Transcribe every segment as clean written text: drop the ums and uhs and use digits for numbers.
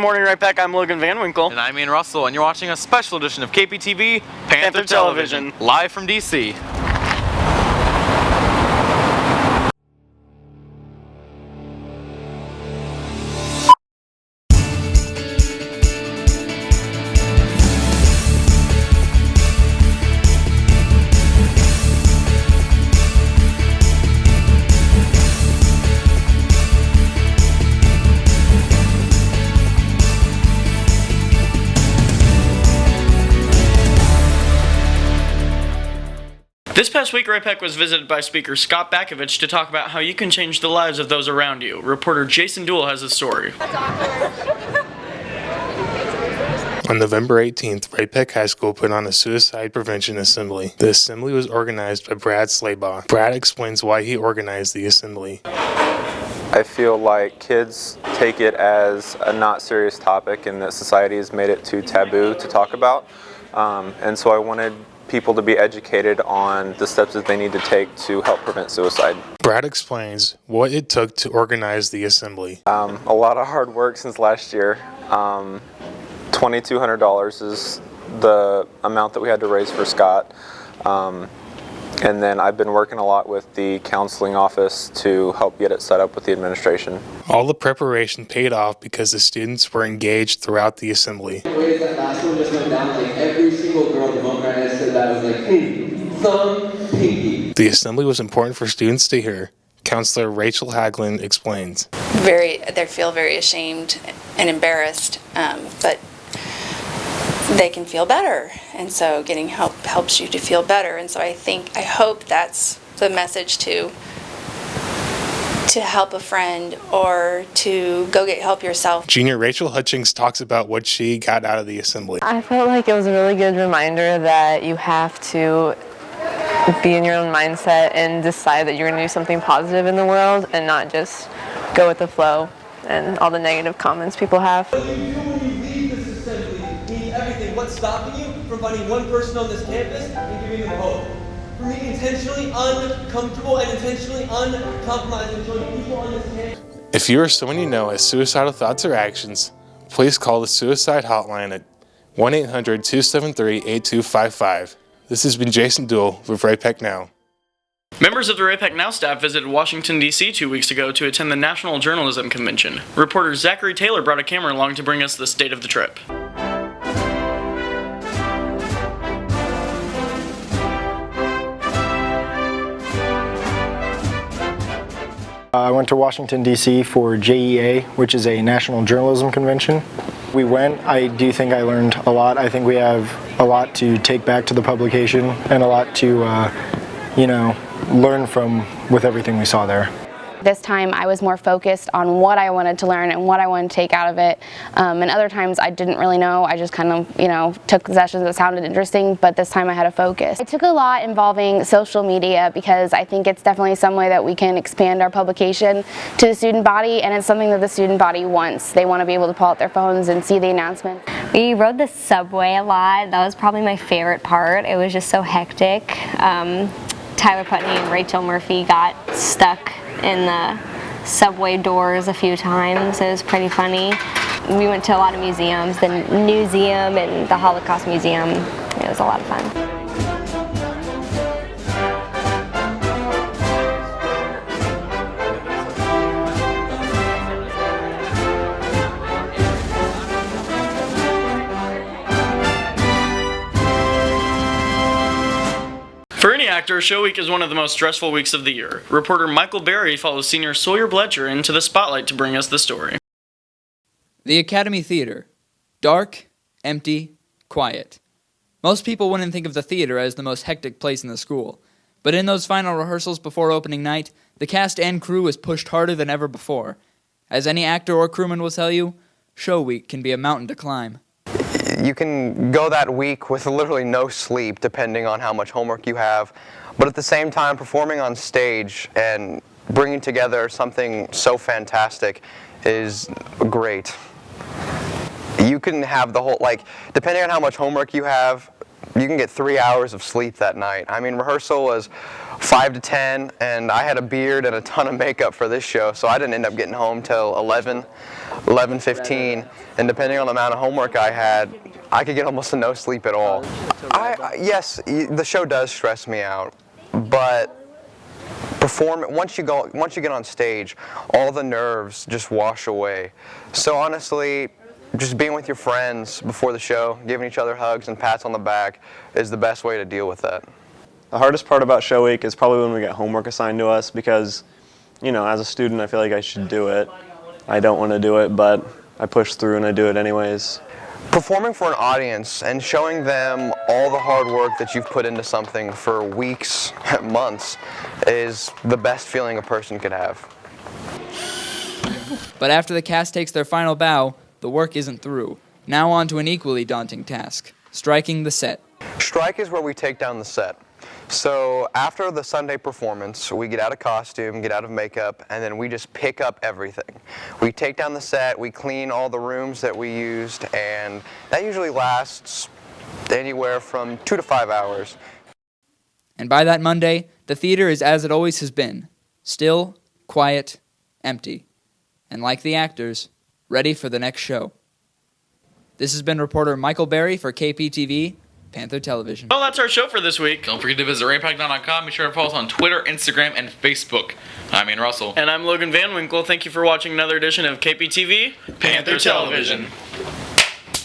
morning, Ray-Pec. I'm Logan Van Winkle. And I'm Ian Russell, and you're watching a special edition of Kptv, Panther Television, live from DC. This past week, Ray-Pec was visited by Speaker Scott Bakovich to talk about how you can change the lives of those around you. Reporter Jason Duell has the story. On November 18th, Ray-Pec High School put on a suicide prevention assembly. The assembly was organized by Brad Slaybaugh. Brad explains why he organized the assembly. I feel like kids take it as a not serious topic and that society has made it too taboo to talk about. And so I wanted people to be educated on the steps that they need to take to help prevent suicide. Brad explains what it took to organize the assembly. A lot of hard work since last year. $2,200 is the amount that we had to raise for Scott. And then I've been working a lot with the counseling office to help get it set up with the administration. All the preparation paid off because the students were engaged throughout the assembly. The way that last one just went down, like every single girl in the vote right said that, I was like, thumb, pinky. The assembly was important for students to hear. Counselor Rachel Haglund explains. They feel very ashamed and embarrassed, but they can feel better, and so getting help helps you to feel better. And so I hope that's the message to help a friend or to go get help yourself. Junior Rachel Hutchings talks about what she got out of the assembly. I felt like it was a really good reminder that you have to be in your own mindset and decide that you're going to do something positive in the world and not just go with the flow and all the negative comments people have. What's stopping you from finding one person on this campus and giving them hope? From being intentionally uncomfortable and intentionally uncompromised and joining people on this campus. If you or someone you know has suicidal thoughts or actions, please call the suicide hotline at 1-800-273-8255. This has been Jason Duell with Ray-Pec Now. Members of the Ray-Pec Now staff visited Washington, D.C. 2 weeks ago to attend the National Journalism Convention. Reporter Zachary Taylor brought a camera along to bring us the state of the trip. I went to Washington, D.C. for JEA, which is a National Journalism Convention. We went. I do think I learned a lot. I think we have a lot to take back to the publication and a lot to, learn from with everything we saw there. This time I was more focused on what I wanted to learn and what I wanted to take out of it. And other times I didn't really know. I just kind of, took the sessions that sounded interesting, but this time I had a focus. It took a lot involving social media because I think it's definitely some way that we can expand our publication to the student body, and it's something that the student body wants. They want to be able to pull out their phones and see the announcement. We rode the subway a lot. That was probably my favorite part. It was just so hectic. Tyler Putney and Rachel Murphy got stuck in the subway doors a few times. It was pretty funny. We went to a lot of museums, the Newseum and the Holocaust Museum. It was a lot of fun. For any actor, show week is one of the most stressful weeks of the year. Reporter Michael Berry follows senior Sawyer Bletcher into the spotlight to bring us the story. The Academy Theater. Dark, empty, quiet. Most people wouldn't think of the theater as the most hectic place in the school, but in those final rehearsals before opening night, the cast and crew was pushed harder than ever before. As any actor or crewman will tell you, show week can be a mountain to climb. You can go that week with literally no sleep depending on how much homework you have, but at the same time performing on stage and bringing together something so fantastic is great. You can have the whole, depending on how much homework you have, you can get 3 hours of sleep that night. I mean, rehearsal was 5 to 10, and I had a beard and a ton of makeup for this show, so I didn't end up getting home till 11. 11:15, and depending on the amount of homework I had, I could get almost no sleep at all. Yes, the show does stress me out, but once you get on stage, all the nerves just wash away. So honestly, just being with your friends before the show, giving each other hugs and pats on the back is the best way to deal with that. The hardest part about show week is probably when we get homework assigned to us because, you know, as a student I feel like I should do it. I don't want to do it, but I push through and I do it anyways. Performing for an audience and showing them all the hard work that you've put into something for weeks, months, is the best feeling a person could have. But after the cast takes their final bow, the work isn't through. Now on to an equally daunting task, striking the set. Strike is where we take down the set. So after the Sunday performance, we get out of costume, get out of makeup, and then we just pick up everything. We take down the set, we clean all the rooms that we used, and that usually lasts anywhere from 2 to 5 hours. And by that Monday, the theater is as it always has been. Still, quiet, empty. And like the actors, ready for the next show. This has been reporter Michael Berry for Kptv, Panther Television. Well, that's our show for this week. Don't forget to visit Ray-Pec.com. Be sure to follow us on Twitter, Instagram, and Facebook. I'm Ian Russell. And I'm Logan Van Winkle. Thank you for watching another edition of Kptv, Panther Television.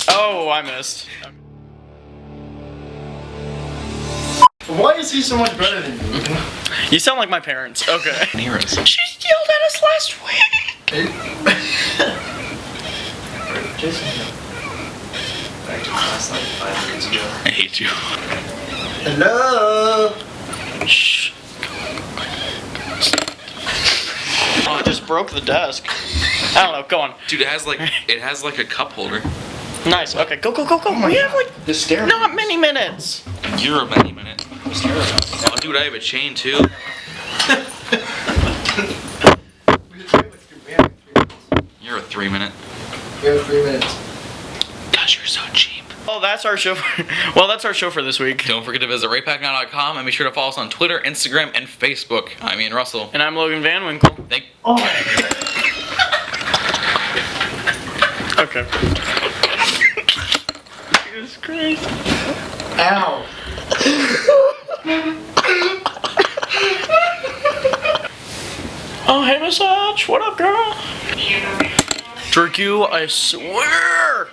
Oh, I missed. Why is he so much better than you? You sound like my parents. Okay. Nearest. She yelled at us last week. Jason. Back to last night 5 minutes ago. I hate you. Hello. Shh. Oh, I just broke the desk. I don't know. Go on. Dude, it has like a cup holder. Nice. Okay. Go. We have like not many minutes. You're a many minute. Oh, dude, I have a chain too. You're a 3 minute. We have 3 minutes. Gosh, you're so cheap. Well, that's our show. That's our show for this week. Don't forget to visit Ray-Pec.com and be sure to follow us on Twitter, Instagram, and Facebook. I'm Ian Russell. And I'm Logan Van Winkle. Okay. Jesus Christ. Ow. Oh, hey, Miss Hutch. What up, girl? Jerk you, I swear.